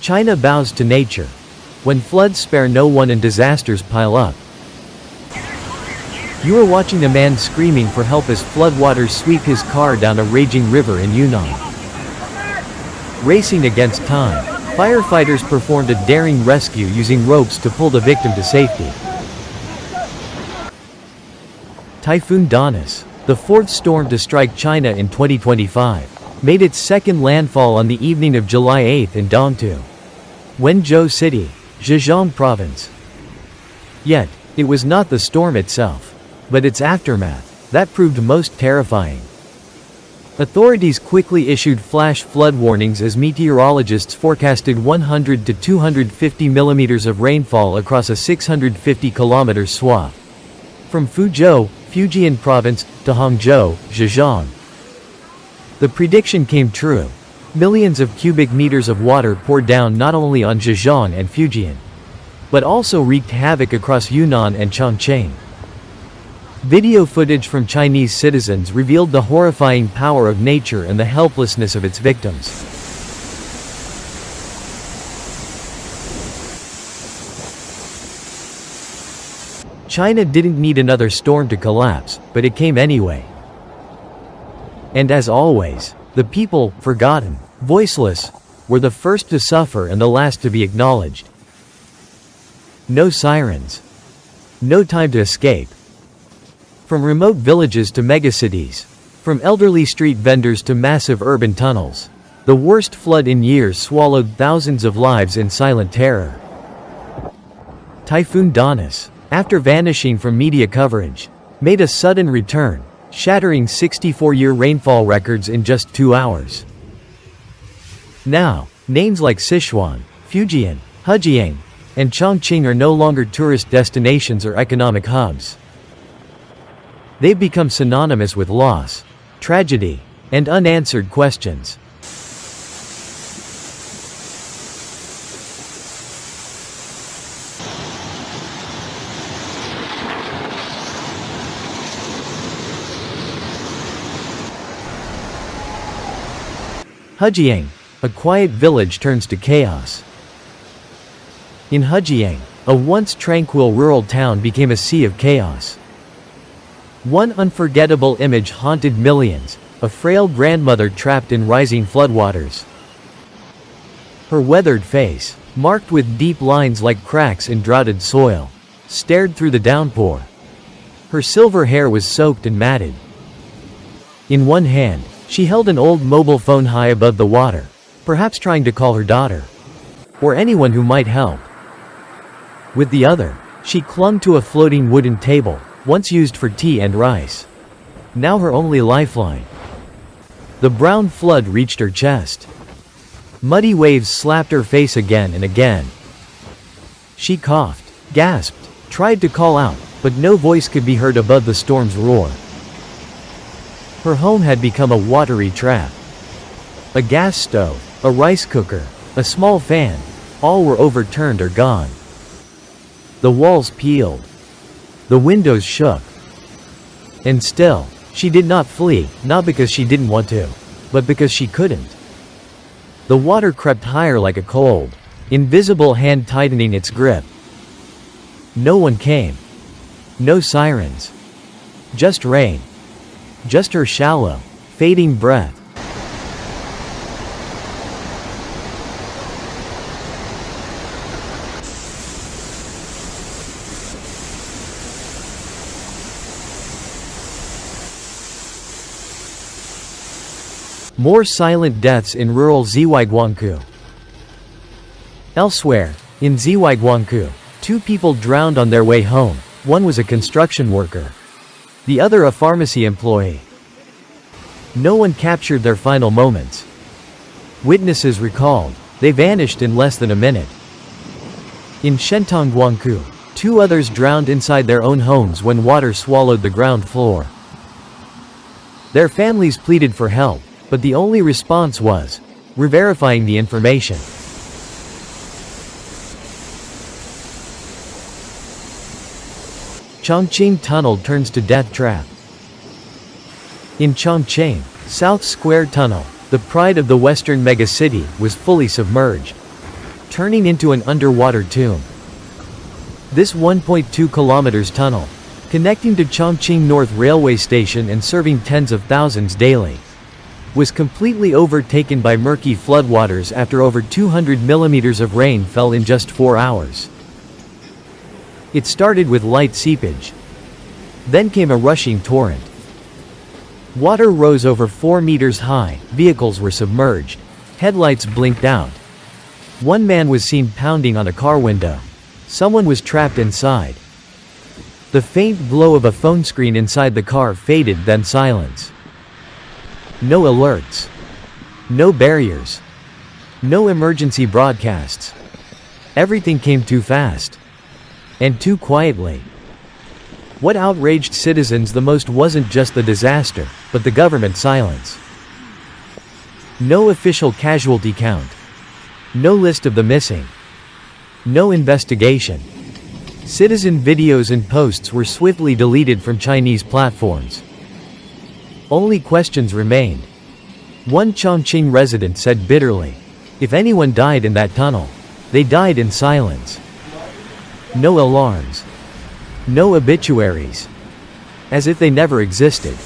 China bows to nature. When floods spare no one and disasters pile up. You are watching a man screaming for help as floodwaters sweep his car down a raging river in Yunnan. Racing against time, firefighters performed a daring rescue using ropes to pull the victim to safety. Typhoon Danis, the fourth storm to strike China in 2025, made its second landfall on the evening of July 8 in Dongtu, Wenzhou City, Zhejiang Province. Yet, it was not the storm itself, but its aftermath, that proved most terrifying. Authorities quickly issued flash flood warnings as meteorologists forecasted 100 to 250 millimeters of rainfall across a 650-kilometer swath. From Fuzhou, Fujian Province, to Hangzhou, Zhejiang. The prediction came true. Millions of cubic meters of water poured down not only on Zhejiang and Fujian, but also wreaked havoc across Yunnan and Chongqing. Video footage from Chinese citizens revealed the horrifying power of nature and the helplessness of its victims. China didn't need another storm to collapse, but it came anyway. And as always, the people, forgotten, voiceless, were the first to suffer and the last to be acknowledged. No sirens. No time to escape. From remote villages to megacities, from elderly street vendors to massive urban tunnels, the worst flood in years swallowed thousands of lives in silent terror. Typhoon Danis, after vanishing from media coverage, made a sudden return, shattering 64-year rainfall records in just 2 hours. Now, names like Sichuan, Fujian, Hejiang, and Chongqing are no longer tourist destinations or economic hubs. They've become synonymous with loss, tragedy, and unanswered questions. Hejiang, a quiet village turns to chaos. In Hejiang, a once tranquil rural town became a sea of chaos. One unforgettable image haunted millions, a frail grandmother trapped in rising floodwaters. Her weathered face, marked with deep lines like cracks in droughted soil, stared through the downpour. Her silver hair was soaked and matted. In one hand, she held an old mobile phone high above the water, perhaps trying to call her daughter, or anyone who might help. With the other, she clung to a floating wooden table, once used for tea and rice. Now her only lifeline. The brown flood reached her chest. Muddy waves slapped her face again and again. She coughed, gasped, tried to call out, but no voice could be heard above the storm's roar. Her home had become a watery trap. A gas stove, a rice cooker, a small fan, all were overturned or gone. The walls peeled. The windows shook. And still, she did not flee, not because she didn't want to, but because she couldn't. The water crept higher like a cold, invisible hand tightening its grip. No one came. No sirens. Just rain. Just her shallow, fading breath. More silent deaths in rural Zhuangguangkou. Elsewhere, in Zhuangguangkou, 2 people drowned on their way home. One was a construction worker. The other a pharmacy employee. No one captured their final moments. Witnesses recalled, they vanished in less than a minute. In Shentongguangkou, 2 others drowned inside their own homes when water swallowed the ground floor. Their families pleaded for help, but the only response was re-verifying the information. Chongqing tunnel turns to death trap. In Chongqing, South Square Tunnel, the pride of the western megacity, was fully submerged. turning into an underwater tomb. This 1.2 kilometers tunnel, connecting to Chongqing North Railway Station and serving tens of thousands daily, was completely overtaken by murky floodwaters after over 200 millimeters of rain fell in just 4 hours. It started with light seepage. Then came a rushing torrent. Water rose over 4 meters high, vehicles were submerged, headlights blinked out. One man was seen pounding on a car window. Someone was trapped inside. The faint glow of a phone screen inside the car faded, then silence. No alerts. No barriers. No emergency broadcasts. Everything came too fast. And too quietly. What outraged citizens the most wasn't just the disaster, but the government silence. No official casualty count. No list of the missing. No investigation. Citizen videos and posts were swiftly deleted from Chinese platforms. Only questions remained. One Chongqing resident said bitterly, "If anyone died in that tunnel, they died in silence. No alarms. No obituaries. As if they never existed."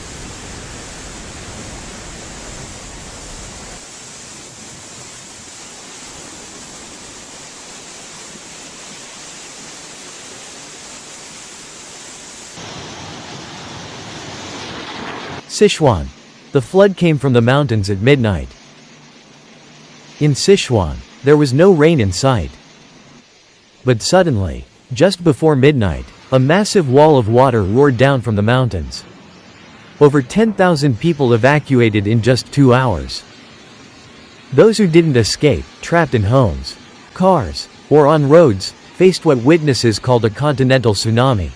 Sichuan. The flood came from the mountains at midnight. In Sichuan, there was no rain in sight. But suddenly, just before midnight, a massive wall of water roared down from the mountains. Over 10,000 people evacuated in just 2 hours. Those who didn't escape, trapped in homes, cars, or on roads, faced what witnesses called a continental tsunami.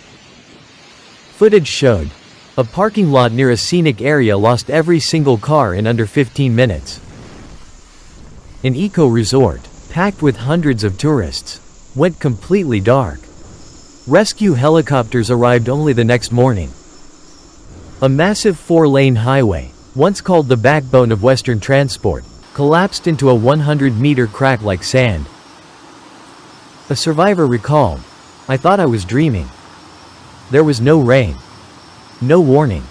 Footage showed a parking lot near a scenic area lost every single car in under 15 minutes. An eco-resort, packed with hundreds of tourists, went completely dark. Rescue helicopters arrived only the next morning. A massive 4-lane highway, once called the backbone of Western transport, collapsed into a 100-meter crack like sand. A survivor recalled, "I thought I was dreaming. There was no rain. No warning.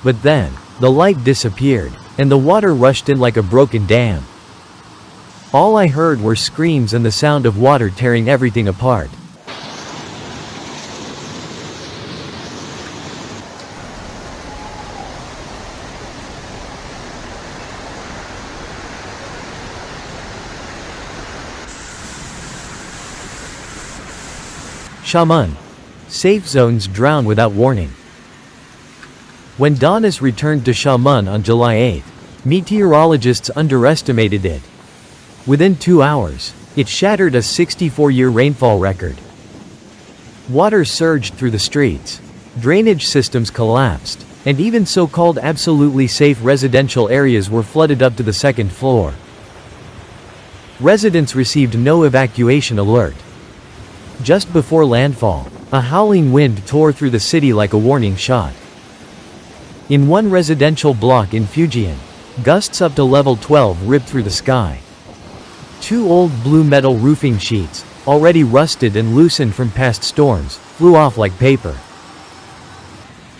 But then, the light disappeared, and the water rushed in like a broken dam. All I heard were screams and the sound of water tearing everything apart." Xiamen. Safe zones drown without warning. When Danis returned to Xiamen on July 8, meteorologists underestimated it. Within 2 hours, it shattered a 64-year rainfall record. Water surged through the streets. Drainage systems collapsed, and even so-called absolutely safe residential areas were flooded up to the second floor. Residents received no evacuation alert. Just before landfall, a howling wind tore through the city like a warning shot. In one residential block in Fujian, gusts up to level 12 ripped through the sky. 2 old blue metal roofing sheets, already rusted and loosened from past storms, flew off like paper.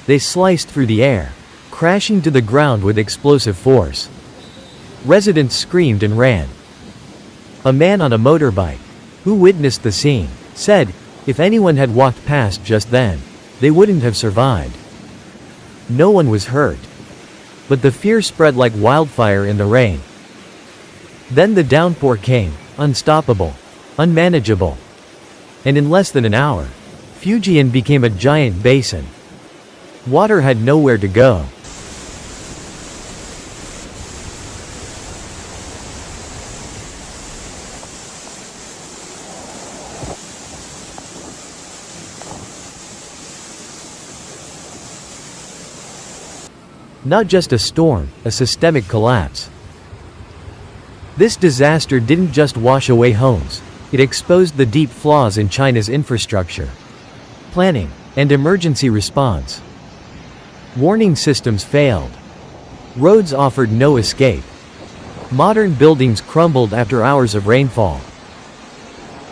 They sliced through the air, crashing to the ground with explosive force. Residents screamed and ran. A man on a motorbike, who witnessed the scene, said, "If anyone had walked past just then, they wouldn't have survived." No one was hurt. But the fear spread like wildfire in the rain. Then the downpour came, unstoppable, unmanageable. And in less than an hour, Fujian became a giant basin. Water had nowhere to go. Not just a storm, a systemic collapse. This disaster didn't just wash away homes, it exposed the deep flaws in China's infrastructure, planning, and emergency response. Warning systems failed. Roads offered no escape. Modern buildings crumbled after hours of rainfall.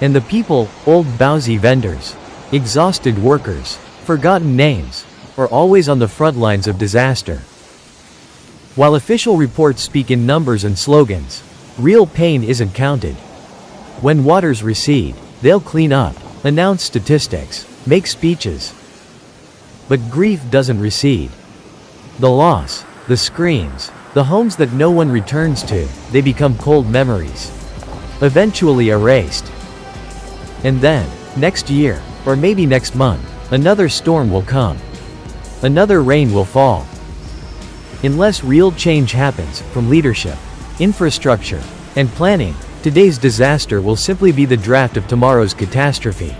And the people, old bowsy vendors, exhausted workers, forgotten names, are always on the front lines of disaster. While official reports speak in numbers and slogans, real pain isn't counted. When waters recede, they'll clean up, announce statistics, make speeches. But grief doesn't recede. The loss, the screams, the homes that no one returns to, they become cold memories. Eventually erased. And then, next year, or maybe next month, another storm will come. Another rain will fall. Unless real change happens, from leadership, infrastructure, and planning, today's disaster will simply be the draft of tomorrow's catastrophe.